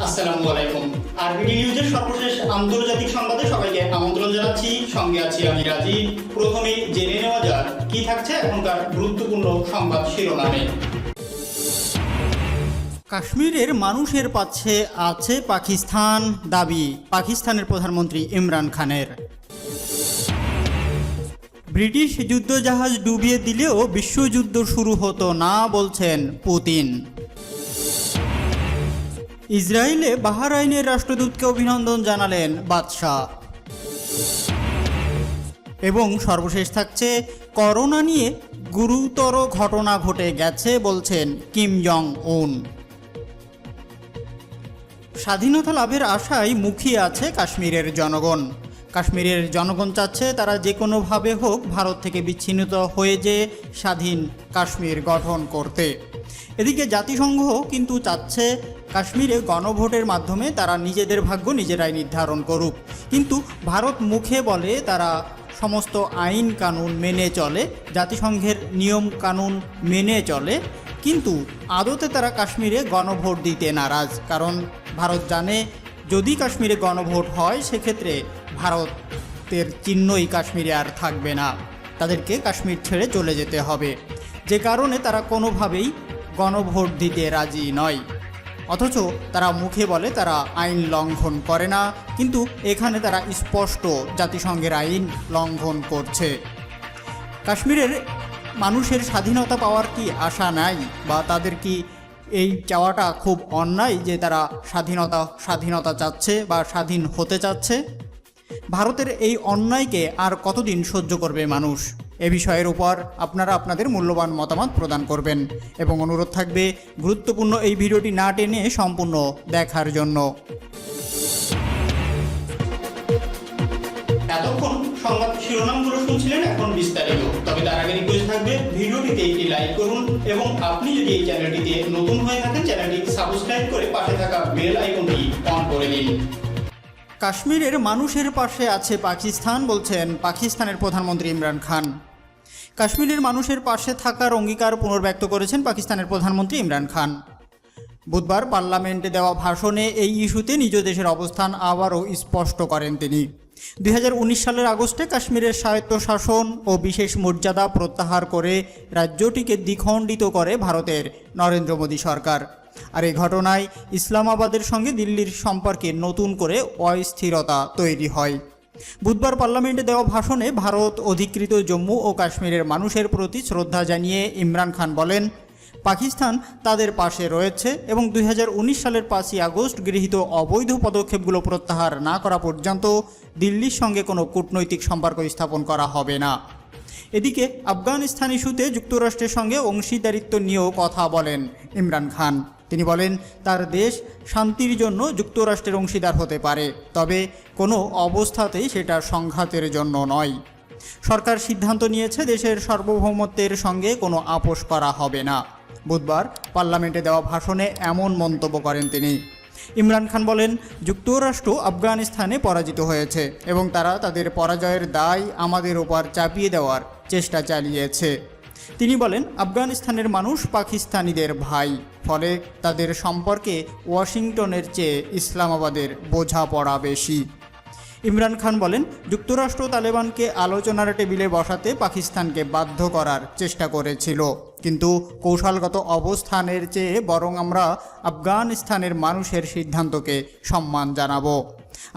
আসসালামু আলাইকুম। আরবিডি নিউজের সর্বশেষ আন্তর্জাতিক সংবাদে সবাইকে আমন্ত্রণ জানাচ্ছি। সঙ্গে আছি আমি রাজীব। প্রথমেই জেনে নেওয়া যাক কি থাকছে এখনকার গুরুত্বপূর্ণ সংবাদ শিরোনামে। কাশ্মীরের মানুষের পাশে আছে পাকিস্তান, দাবি পাকিস্তানের প্রধানমন্ত্রী ইমরান খানের। ব্রিটিশ যুদ্ধজাহাজ ডুবিয়ে দিলেও বিশ্বযুদ্ধ শুরু হতো না বলছেন পুতিন। ইসরায়েলে বাহরাইনের রাষ্ট্রদূতকে অভিনন্দন জানালেন বাদশাহ। এবং সর্বশেষ থাকছে করোনা নিয়ে গুরুতর ঘটনা ঘটে গেছে বলছেন কিম জং উন। স্বাধীনতা লাভের আশায় মুখিয়ে আছে কাশ্মীরের জনগণ। কাশ্মীরের জনগণ চাচ্ছে তারা যে কোনোভাবে হোক ভারত থেকে বিচ্ছিন্ন হয়ে যে স্বাধীন কাশ্মীর গঠন করতে। এদিকে জাতিসংঘ কিন্তু চাচ্ছে কাশ্মীরে গণভোটের মাধ্যমে তারা নিজেদের ভাগ্য নিজেরাই নির্ধারণ করুক। কিন্তু ভারত মুখে বলে তারা সমস্ত আইন কানুন মেনে চলে, জাতিসংঘের নিয়ম কানুন মেনে চলে, কিন্তু আদতে তারা কাশ্মীরে গণভোট দিতে নারাজ। কারণ ভারত জানে যদি কাশ্মীরে গণভোট হয় সেক্ষেত্রে ভারতের চিহ্নই কাশ্মীরে আর থাকবে না, তাদেরকে কাশ্মীর ছেড়ে চলে যেতে হবে। যে কারণে তারা কোনোভাবেই গণভোট দিতে রাজি নয়। অথচ তারা মুখে বলে তারা আইন লঙ্ঘন করে না, কিন্তু এখানে তারা স্পষ্ট জাতিসংঘের আইন লঙ্ঘন করছে। কাশ্মীরের মানুষের স্বাধীনতা পাওয়ার কি আশা নাই, বা তাদের কি এই চাওয়াটা খুব অন্যায় যে তারা স্বাধীনতা চাচ্ছে বা স্বাধীন হতে চাচ্ছে? ভারতের এই অন্যায়কে আর কতদিন সহ্য করবে মানুষ? এ বিষয়ের উপর আপনারা আপনাদের মূল্যবান মতামত প্রদান করবেন এবং অনুরোধ থাকবে গুরুত্বপূর্ণ এই ভিডিওটি না টেনে সম্পূর্ণ দেখার জন্য। এতক্ষণ সংবাদ শিরোনামগুলো শুনছিলেন, এখন বিস্তারিত। তবে তার আগে রিকোয়েস্ট থাকবে ভিডিওটিতে একটি লাইক করুন এবং আপনি যদি এই চ্যানেলটিতে নতুন হয়ে থাকেন চ্যানেলটি সাবস্ক্রাইব করে পাশে থাকা বেল আইকনটি অন করে দিন। কাশ্মীরের মানুষের পাশে আছে পাকিস্তান বলছেন পাকিস্তানের প্রধানমন্ত্রী ইমরান খান। কাশ্মীরের মানুষের পাশে থাকার অঙ্গীকার পুনর্ব্যক্ত করেছেন পাকিস্তানের প্রধানমন্ত্রী ইমরান খান। বুধবার পার্লামেন্টে দেওয়া ভাষণে এই ইস্যুতে নিজ দেশের অবস্থান আবারও স্পষ্ট করেন তিনি। 2019 সালের আগস্টে কাশ্মীরের স্বায়ত্তশাসন ও বিশেষ মর্যাদা প্রত্যাহার করে রাজ্যটিকে দ্বিখণ্ডিত করে ভারতের নরেন্দ্র মোদী সরকার। আর এই ঘটনায় ইসলামাবাদের সঙ্গে দিল্লির সম্পর্কে নতুন করে অস্থিরতা তৈরি হয়। বুধবার পার্লামেন্টে দেওয়া ভাষণে ভারত অধিকৃত জম্মু ও কাশ্মীরের মানুষের প্রতি শ্রদ্ধা জানিয়ে ইমরান খান বলেন, পাকিস্তান তাদের পাশে রয়েছে এবং 2019 সালের 5ই আগস্ট গৃহীত অবৈধ পদক্ষেপগুলো প্রত্যাহার না করা পর্যন্ত দিল্লির সঙ্গে কোনো কূটনৈতিক সম্পর্ক স্থাপন করা হবে না। এদিকে আফগানিস্তান ইস্যুতে যুক্তরাষ্ট্রের সঙ্গে অংশীদারিত্ব নিয়েও কথা বলেন ইমরান খান। তিনি বলেন তার দেশ শান্তির জন্য যুক্তরাষ্ট্রের অংশীদার হতে পারে, তবে কোনো অবস্থাতেই সেটা সংঘাতের জন্য নয়। সরকার সিদ্ধান্ত নিয়েছে দেশের সার্বভৌমত্বের সঙ্গে কোনো আপোষ করা হবে না। বুধবার পার্লামেন্টে দেওয়া ভাষণে এমন মন্তব্য করেন তিনি। ইমরান খান বলেন, যুক্তরাষ্ট্র আফগানিস্তানে পরাজিত হয়েছে এবং তারা তাদের পরাজয়ের দায় আমাদের ওপর চাপিয়ে দেওয়ার চেষ্টা চালিয়েছে। তিনি বলেন, আফগানিস্তানের মানুষ পাকিস্তানিদের ভাই, ফলে তাদের সম্পর্কে ওয়াশিংটনের চেয়ে ইসলামাবাদের বোঝাপড়া বেশি। ইমরান খান বলেন, যুক্তরাষ্ট্র তালেবানকে আলোচনার টেবিলে বসাতে পাকিস্তানকে বাধ্য করার চেষ্টা করেছিল, কিন্তু কৌশলগত অবস্থানের চেয়ে বরং আমরা আফগানিস্তানের মানুষের সিদ্ধান্তকে সম্মান জানাবো।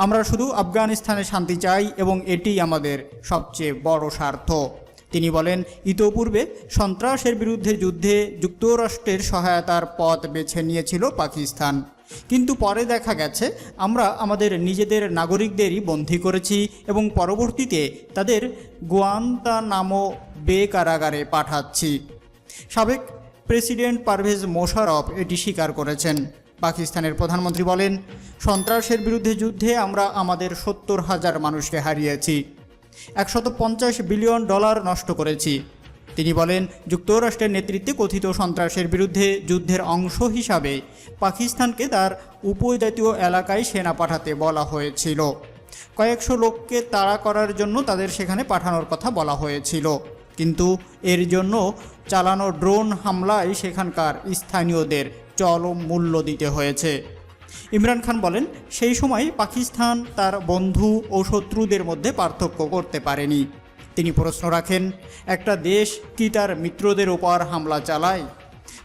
আমরা শুধু আফগানিস্তানে শান্তি চাই এবং এটিই আমাদের সবচেয়ে বড় স্বার্থ। তিনি বলেন, ইতোপূর্বে সন্ত্রাসের বিরুদ্ধে যুদ্ধে যুক্তরাষ্ট্রের সহায়তার পথ বেছে নিয়েছিল পাকিস্তান, কিন্তু পরে দেখা গেছে আমরা আমাদের নিজেদের নাগরিকদেরই বন্দী করেছি এবং পরবর্তীতে তাদের গুয়ান্তানামো বে কারাগারে পাঠাচ্ছি। সাবেক প্রেসিডেন্ট পারভেজ মোশাররফ এটি স্বীকার করেছেন। পাকিস্তানের প্রধানমন্ত্রী বলেন, সন্ত্রাসের বিরুদ্ধে যুদ্ধে আমরা আমাদের 70,000 মানুষকে হারিয়েছি, $150 বিলিয়ন নষ্ট করেছি। তিনি বলেন, যুক্তরাষ্ট্রের নেতৃত্বে কথিত সন্ত্রাসের বিরুদ্ধে যুদ্ধের অংশ হিসাবে পাকিস্তানকে তার উপজাতীয় এলাকায় সেনা পাঠাতে বলা হয়েছিল। কয়েকশো লোককে তাড়া করার জন্য তাদের সেখানে পাঠানোর কথা বলা হয়েছিল, কিন্তু এর জন্য চালানো ড্রোন হামলায় সেখানকার স্থানীয়দের চরম মূল্য দিতে হয়েছে। ইমরান খান বলেন, সেই সময় পাকিস্তান তার বন্ধু ও শত্রুদের মধ্যে পার্থক্য করতে পারেনি। তিনি প্রশ্ন রাখেন, একটা দেশ কি তার মিত্রদের ওপর হামলা চালায়?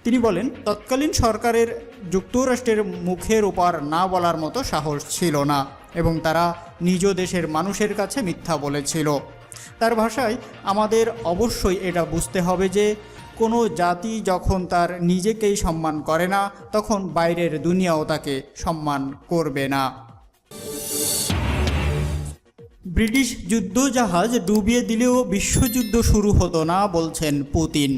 তিনি বলেন, তৎকালীন সরকারের যুক্তরাষ্ট্রের মুখের ওপর না বলার মতো সাহস ছিল না এবং তারা নিজ দেশের মানুষের কাছে মিথ্যা বলেছিল। তার ভাষায়, আমাদের অবশ্যই এটা বুঝতে হবে যে কোনো জাতি যখন তার নিজেকেই সম্মান করে না, তখন বাইরের দুনিয়াও তাকে সম্মান করবে না। ব্রিটিশ যুদ্ধজাহাজ ডুবিয়ে দিলেও বিশ্বযুদ্ধ শুরু হতো না বলছেন পুতিন।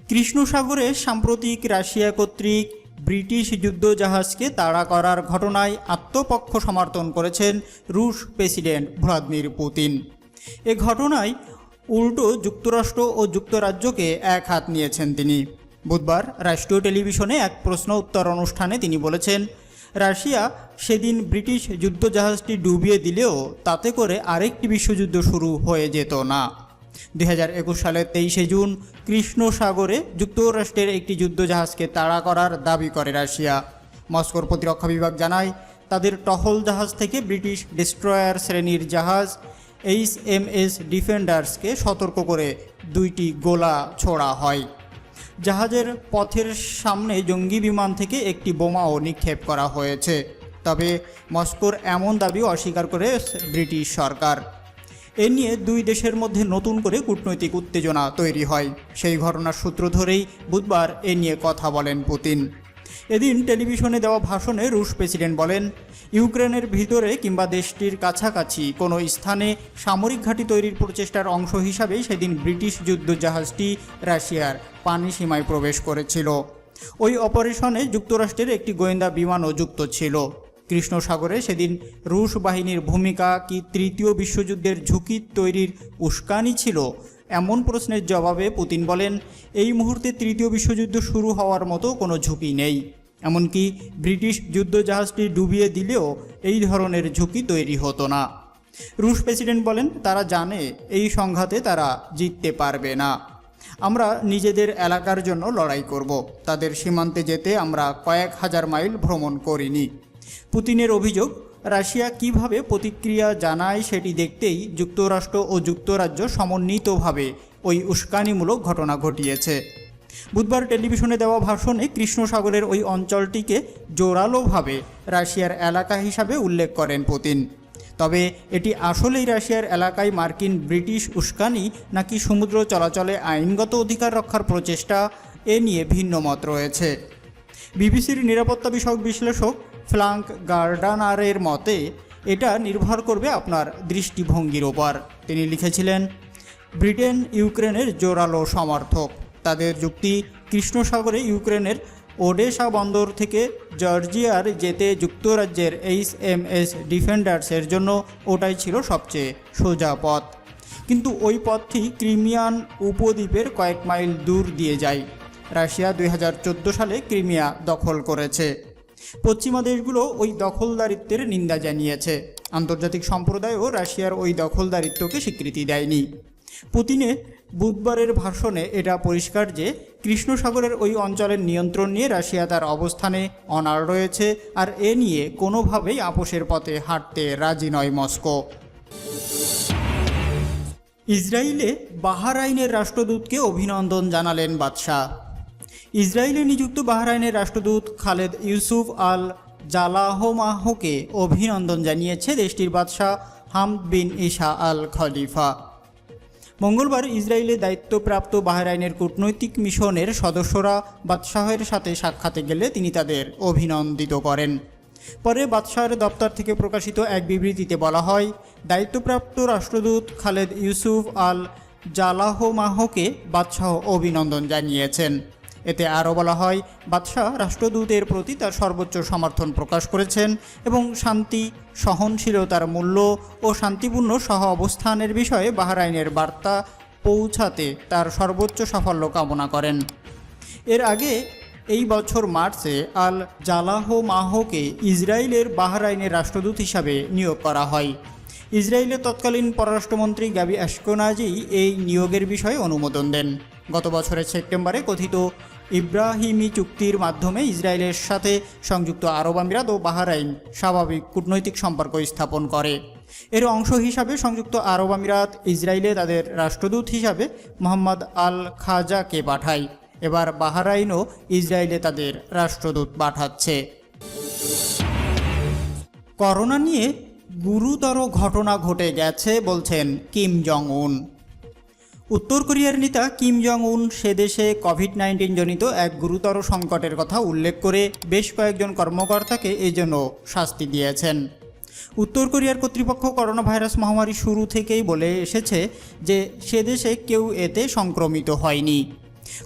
কৃষ্ণ সাগরে সাম্প্রতিক রাশিয়া কর্তৃক ব্রিটিশ যুদ্ধজাহাজকে তাড়া করার ঘটনায় আত্মপক্ষ সমর্থন করেছেন রুশ প্রেসিডেন্ট ভ্লাদিমির পুতিন। এ ঘটনায় উল্টো যুক্তরাষ্ট্র ও যুক্তরাজ্যকে এক হাত নিয়েছেন তিনি। বুধবার রাষ্ট্রীয় টেলিভিশনে এক প্রশ্ন উত্তর অনুষ্ঠানে তিনি বলেছেন, রাশিয়া সেদিন ব্রিটিশ যুদ্ধজাহাজটি ডুবিয়ে দিলেও তাতে করে আরেকটি বিশ্বযুদ্ধ শুরু হয়ে যেত না। 2021 সালের 23শে জুন কৃষ্ণ সাগরে যুক্তরাষ্ট্রের একটি যুদ্ধজাহাজকে তাড়া করার দাবি করে রাশিয়া। মস্কোর প্রতিরক্ষা বিভাগ জানায়, তাদের টহল জাহাজ থেকে ব্রিটিশ ডেস্ট্রয়ার শ্রেণীর জাহাজ HMS ডিফেন্ডার্সকে সতর্ক করে 2টি গোলা ছোড়া হয়। জাহাজের পথের সামনে জঙ্গি বিমান থেকে একটি বোমাও নিক্ষেপ করা হয়েছে। তবে মস্কোর এমন দাবি অস্বীকার করে ব্রিটিশ সরকার। এ নিয়ে দুই দেশের মধ্যে নতুন করে কূটনৈতিক উত্তেজনা তৈরি হয়। সেই ঘটনার সূত্র ধরেই বুধবার এ নিয়ে কথা বলেন পুতিন। এদিন টেলিভিশনে দেওয়া ভাষণে রুশ প্রেসিডেন্ট বলেন, ইউক্রেনের ভিতরে কিংবা দেশটির কাছাকাছি কোনো স্থানে সামরিক ঘাঁটি তৈরির প্রচেষ্টার অংশ হিসাবে সেদিন ব্রিটিশ যুদ্ধজাহাজটি রাশিয়ার পানি সীমায় প্রবেশ করেছিল। ওই অপারেশনে যুক্তরাষ্ট্রের একটি গোয়েন্দা বিমানও যুক্ত ছিল। কৃষ্ণ সাগরে সেদিন রুশ বাহিনীর ভূমিকা কি তৃতীয় বিশ্বযুদ্ধের ঝুঁকি তৈরির উস্কানি ছিল? এমন প্রশ্নের জবাবে পুতিন বলেন, এই মুহূর্তে তৃতীয় বিশ্বযুদ্ধ শুরু হওয়ার মতো কোনো ঝুঁকি নেই। এমনকি ব্রিটিশ যুদ্ধজাহাজটি ডুবিয়ে দিলেও এই ধরনের ঝুঁকি তৈরি হতো না। রুশ প্রেসিডেন্ট বলেন, তারা জানে এই সংঘাতে তারা জিততে পারবে না। আমরা নিজেদের এলাকার জন্য লড়াই করব। তাদের সীমান্তে যেতে আমরা কয়েক হাজার মাইল ভ্রমণ করিনি। পুতিনের অভিযোগ, রাশিয়া কিভাবে প্রতিক্রিয়া জানায় সেটি দেখতেই যুক্তরাষ্ট্র ও যুক্তরাজ্য সমন্বিতভাবে ওই উস্কানিমূলক ঘটনা ঘটিয়েছে। বুধবার টেলিভিশনে দেওয়া ভাষণে কৃষ্ণ সাগরের ওই অঞ্চলটিকে জোরালোভাবে রাশিয়ার এলাকা হিসাবে উল্লেখ করেন পুতিন। তবে এটি আসলেই রাশিয়ার এলাকায় মার্কিন ব্রিটিশ উস্কানি নাকি সমুদ্র চলাচলে আইনগত অধিকার রক্ষার প্রচেষ্টা, এ নিয়ে ভিন্ন মত রয়েছে। বিবিসির নিরাপত্তা বিষয়ক বিশ্লেষক ফ্রাঙ্ক গার্ডানারের মতে, এটা নির্ভর করবে আপনার দৃষ্টিভঙ্গির ওপর। তিনি লিখেছিলেন, ব্রিটেন ইউক্রেনের জোরালো সমর্থক। তাদের যুক্তি, কৃষ্ণ সাগরে ইউক্রেনের ওডেসা বন্দর থেকে জর্জিয়ার যেতে যুক্তরাজ্যের HMS ডিফেন্ডার্সের জন্য ওটাই ছিল সবচেয়ে সোজা পথ। কিন্তু ওই পথটি ক্রিমিয়ান উপদ্বীপের কয়েক মাইল দূর দিয়ে যায়। রাশিয়া 2014 সালে ক্রিমিয়া দখল করেছে। পশ্চিমা দেশগুলো ওই দখলদারিত্বের নিন্দা জানিয়েছে। আন্তর্জাতিক সম্প্রদায়ও রাশিয়ার ওই দখলদারিত্বকে স্বীকৃতি দেয়নি। পুতিনের বুধবারের ভাষণে এটা পরিষ্কার যে কৃষ্ণ সাগরের ওই অঞ্চলের নিয়ন্ত্রণ নিয়ে রাশিয়া তার অবস্থানে অনড় রয়েছে, আর এ নিয়ে কোনোভাবেই আপোষের পথে হাঁটতে রাজি নয় মস্কো। ইসরায়েলে বাহরাইনের রাষ্ট্রদূতকে অভিনন্দন জানালেন বাদশাহ। ইসরায়েলে নিযুক্ত বাহরাইনের রাষ্ট্রদূত খালেদ ইউসুফ আল জালাহমাহকে অভিনন্দন জানিয়েছে দেশটির বাদশাহ হামদ বিন ইসা আল খলিফা। মঙ্গলবার ইসরায়েলে দায়িত্বপ্রাপ্ত বাহরাইনের কূটনৈতিক মিশনের সদস্যরা বাদশাহের সাথে সাক্ষাতে গেলে তিনি তাদের অভিনন্দিত করেন। পরে বাদশাহের দপ্তর থেকে প্রকাশিত এক বিবৃতিতে বলা হয়, দায়িত্বপ্রাপ্ত রাষ্ট্রদূত খালেদ ইউসুফ আল জালাহমাহকে বাদশাহ অভিনন্দন জানিয়েছেন। এতে আরও বলা হয়, বাদশাহ রাষ্ট্রদূতের প্রতি তার সর্বোচ্চ সমর্থন প্রকাশ করেছেন এবং শান্তি, সহনশীলতার মূল্য ও শান্তিপূর্ণ সহ অবস্থানের বিষয়ে বাহরাইনের বার্তা পৌঁছাতে তার সর্বোচ্চ সাফল্য কামনা করেন। এর আগে এই বছর মার্চে আল জালাহমাহকে ইসরায়েলের বাহরাইনের রাষ্ট্রদূত হিসাবে নিয়োগ করা হয়। ইসরায়েলের তৎকালীন পররাষ্ট্রমন্ত্রী গাবি আশকেনাজি এই নিয়োগের বিষয়ে অনুমোদন দেন। গত বছরের সেপ্টেম্বরে কথিত ইব্রাহিমি চুক্তির মাধ্যমে ইসরায়েলের সাথে সংযুক্ত আরব আমিরাত ও বাহরাইন স্বাভাবিক কূটনৈতিক সম্পর্ক স্থাপন করে। এর অংশ হিসাবে সংযুক্ত আরব আমিরাত ইসরায়েলে তাদের রাষ্ট্রদূত হিসাবে মোহাম্মদ আল খাজাকে পাঠায়। এবার বাহরাইনও ইসরায়েলে তাদের রাষ্ট্রদূত পাঠাচ্ছে। করোনা নিয়ে গুরুতর ঘটনা ঘটে গেছে বলছেন কিম জং উন। উত্তর কোরিয়ার নেতা কিম জং উন সে দেশে কোভিড-19 জনিত এক গুরুতর সংকটের কথা উল্লেখ করে বেশ কয়েকজন কর্মকর্তাকে এজন্য শাস্তি দিয়েছেন। উত্তর কোরিয়ার কর্তৃপক্ষ করোনা ভাইরাস মহামারী শুরু থেকেই বলে এসেছে যে সে দেশে কেউ এতে সংক্রমিত হয়নি।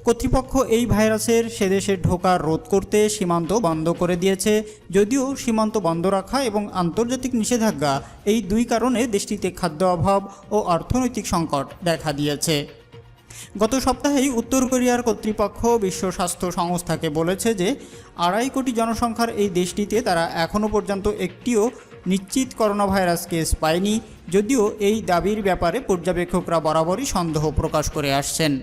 কর্তৃপক্ষ এই ভাইরাসের সে দেশে ঢোকা রোধ করতে সীমান্ত বন্ধ করে দিয়েছে, যদিও সীমান্ত বন্ধ রাখা এবং আন্তর্জাতিক নিষেধাজ্ঞা এই দুই কারণে দেশটিতে খাদ্য অভাব ও অর্থনৈতিক সংকট দেখা দিয়েছে। গত সপ্তাহেই উত্তর কোরিয়ার কর্তৃপক্ষ বিশ্ব স্বাস্থ্য সংস্থাকে বলেছে যে 2.5 কোটি জনসংখ্যার এই দেশটিতে তারা এখনও পর্যন্ত একটিও নিশ্চিত করোনা ভাইরাস কেস পায়নি, যদিও এই দাবির ব্যাপারে পর্যবেক্ষকরা বরাবরই সন্দেহ প্রকাশ করে আসছেন।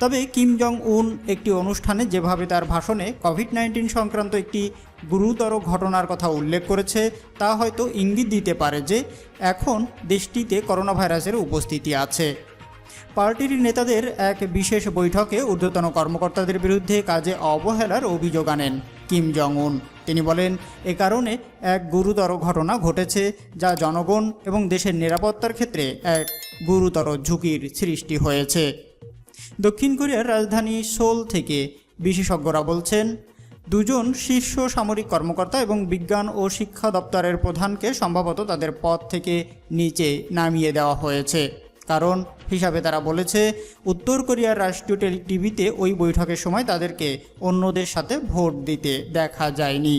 তবে কিম জং উন একটি অনুষ্ঠানে যেভাবে তার ভাষণে কোভিড-19 সংক্রান্ত একটি গুরুতর ঘটনার কথা উল্লেখ করেছে তা হয়তো ইঙ্গিত দিতে পারে যে এখন দেশটিতে করোনা ভাইরাসের উপস্থিতি আছে। পার্টির নেতাদের এক বিশেষ বৈঠকে ঊর্ধ্বতন কর্মকর্তাদের বিরুদ্ধে কাজে অবহেলার অভিযোগ আনেন কিম জং উন। তিনি বলেন, এ কারণে এক গুরুতর ঘটনা ঘটেছে যা জনগণ এবং দেশের নিরাপত্তার ক্ষেত্রে এক গুরুতর ঝুঁকির সৃষ্টি হয়েছে। দক্ষিণ কোরিয়ার রাজধানী সোল থেকে বিশেষজ্ঞরা বলছেন, 2জন শীর্ষ সামরিক কর্মকর্তা এবং বিজ্ঞান ও শিক্ষা দপ্তরের প্রধানকে সম্ভবত তাদের পদ থেকে নিচে নামিয়ে দেওয়া হয়েছে। কারণ হিসাবে তারা বলেছে, উত্তর কোরিয়ার রাষ্ট্রীয় টিভিতে ওই বৈঠকের সময় তাদেরকে অন্যদের সাথে ভোট দিতে দেখা যায়নি।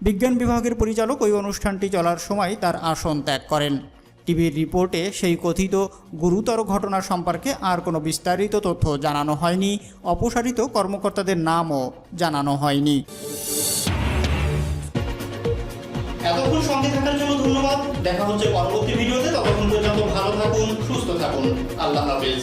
বিজ্ঞান বিভাগের পরিচালক ওই অনুষ্ঠানটি চলার সময় তার আসন ত্যাগ করেন। টিভির রিপোর্টে সেই কথিত গুরুতর ঘটনা সম্পর্কে আর কোনো বিস্তারিত তথ্য জানানো হয়নি, অপসারিত কর্মকর্তাদের নামও জানানো হয়নি। এতক্ষণ সঙ্গে থাকার জন্য ধন্যবাদ। দেখা হচ্ছে পরবর্তী ভিডিওতে। ততক্ষণ পর্যন্ত ভালো থাকুন, সুস্থ থাকুন। আল্লাহ হাফেজ।